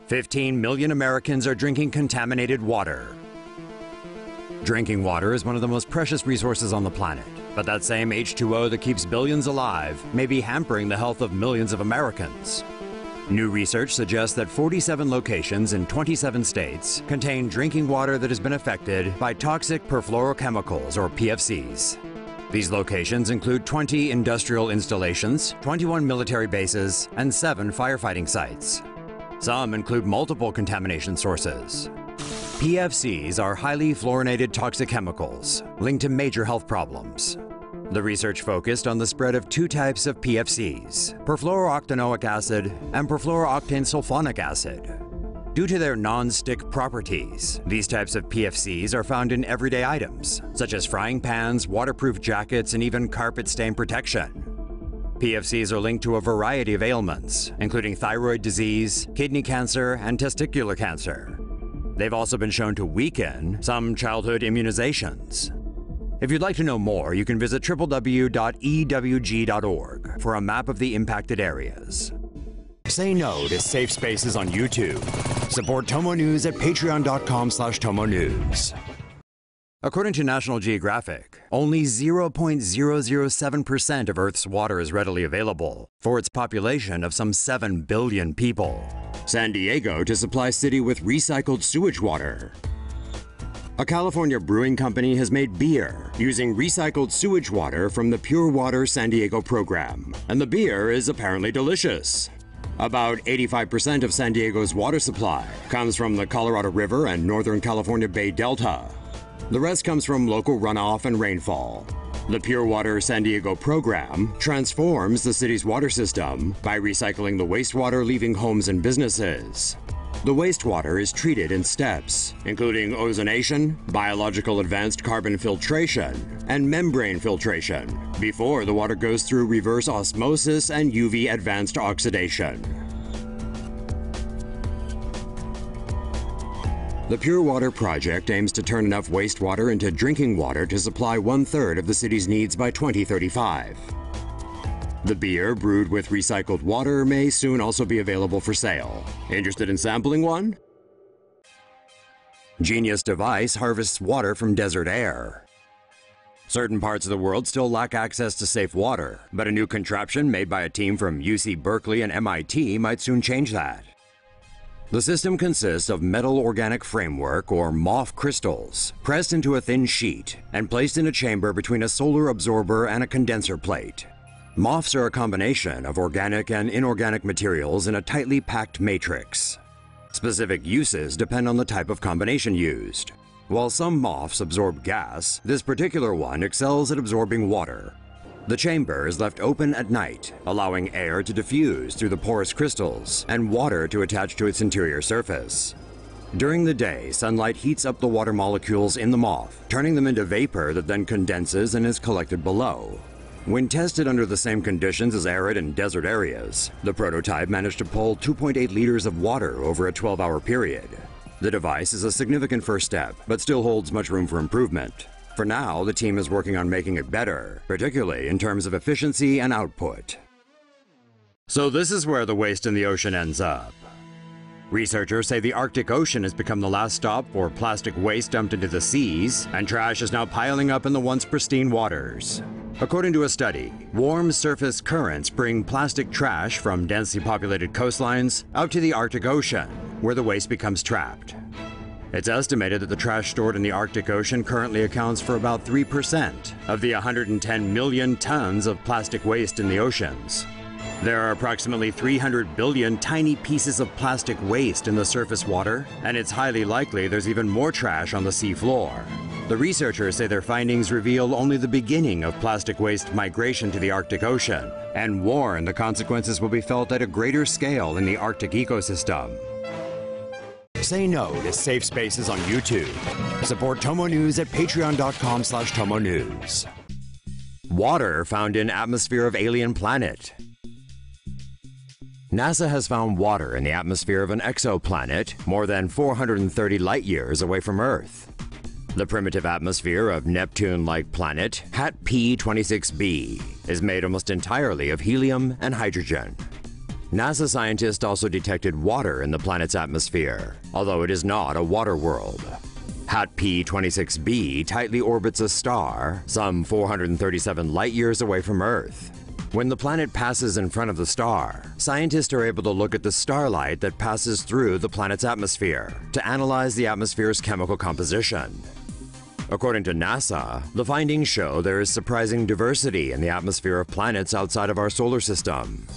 15 million Americans are drinking contaminated water. Drinking water is one of the most precious resources on the planet, but that same H2O that keeps billions alive may be hampering the health of millions of Americans. New research suggests that 47 locations in 27 states contain drinking water that has been affected by toxic perfluorochemicals, or PFCs. These locations include 20 industrial installations, 21 military bases, and 7 firefighting sites. Some include multiple contamination sources. PFCs are highly fluorinated toxic chemicals linked to major health problems. The research focused on the spread of 2 types of PFCs, perfluorooctanoic acid and perfluorooctanesulfonic acid. Due to their non-stick properties, these types of PFCs are found in everyday items, such as frying pans, waterproof jackets, and even carpet stain protection. PFCs are linked to a variety of ailments, including thyroid disease, kidney cancer, and testicular cancer. They've also been shown to weaken some childhood immunizations. If you'd like to know more, you can visit www.ewg.org for a map of the impacted areas. Say no to safe spaces on YouTube. Support TomoNews at patreon.com/TomoNews. According to National Geographic, only 0.007% of Earth's water is readily available for its population of some 7 billion people. San Diego to supply city with recycled sewage water. A California brewing company has made beer using recycled sewage water from the Pure Water San Diego program, and the beer is apparently delicious. About 85% of San Diego's water supply comes from the Colorado River and Northern California Bay Delta. The rest comes from local runoff and rainfall. The Pure Water San Diego program transforms the city's water system by recycling the wastewater leaving homes and businesses. The wastewater is treated in steps, including ozonation, biological advanced carbon filtration, and membrane filtration, before the water goes through reverse osmosis and UV advanced oxidation. The Pure Water project aims to turn enough wastewater into drinking water to supply 1/3 of the city's needs by 2035. The beer, brewed with recycled water, may soon also be available for sale. Interested in sampling one? Genius device harvests water from desert air. Certain parts of the world still lack access to safe water, but a new contraption made by a team from UC Berkeley and MIT might soon change that. The system consists of metal organic framework, or MOF crystals, pressed into a thin sheet and placed in a chamber between a solar absorber and a condenser plate. MOFs are a combination of organic and inorganic materials in a tightly packed matrix. Specific uses depend on the type of combination used. While some MOFs absorb gas, this particular one excels at absorbing water. The chamber is left open at night, allowing air to diffuse through the porous crystals and water to attach to its interior surface. During the day, sunlight heats up the water molecules in the MOF, turning them into vapor that then condenses and is collected below. When tested under the same conditions as arid and desert areas, the prototype managed to pull 2.8 liters of water over a 12-hour period. The device is a significant first step, but still holds much room for improvement. For now, the team is working on making it better, particularly in terms of efficiency and output. So this is where the waste in the ocean ends up. Researchers say the Arctic Ocean has become the last stop for plastic waste dumped into the seas, and trash is now piling up in the once pristine waters. According to a study, warm surface currents bring plastic trash from densely populated coastlines out to the Arctic Ocean, where the waste becomes trapped. It's estimated that the trash stored in the Arctic Ocean currently accounts for about 3% of the 110 million tons of plastic waste in the oceans. There are approximately 300 billion tiny pieces of plastic waste in the surface water, and it's highly likely there's even more trash on the sea floor. The researchers say their findings reveal only the beginning of plastic waste migration to the Arctic Ocean, and warn the consequences will be felt at a greater scale in the Arctic ecosystem. Say no to safe spaces on YouTube. Support TomoNews at patreon.com/TomoNews. Water found in atmosphere of alien planet. NASA has found water in the atmosphere of an exoplanet more than 430 light-years away from Earth. The primitive atmosphere of Neptune-like planet HAT P26b is made almost entirely of helium and hydrogen. NASA scientists also detected water in the planet's atmosphere, although it is not a water world. HAT P26b tightly orbits a star some 437 light-years away from Earth. When the planet passes in front of the star, scientists are able to look at the starlight that passes through the planet's atmosphere to analyze the atmosphere's chemical composition. According to NASA, the findings show there is surprising diversity in the atmosphere of planets outside of our solar system.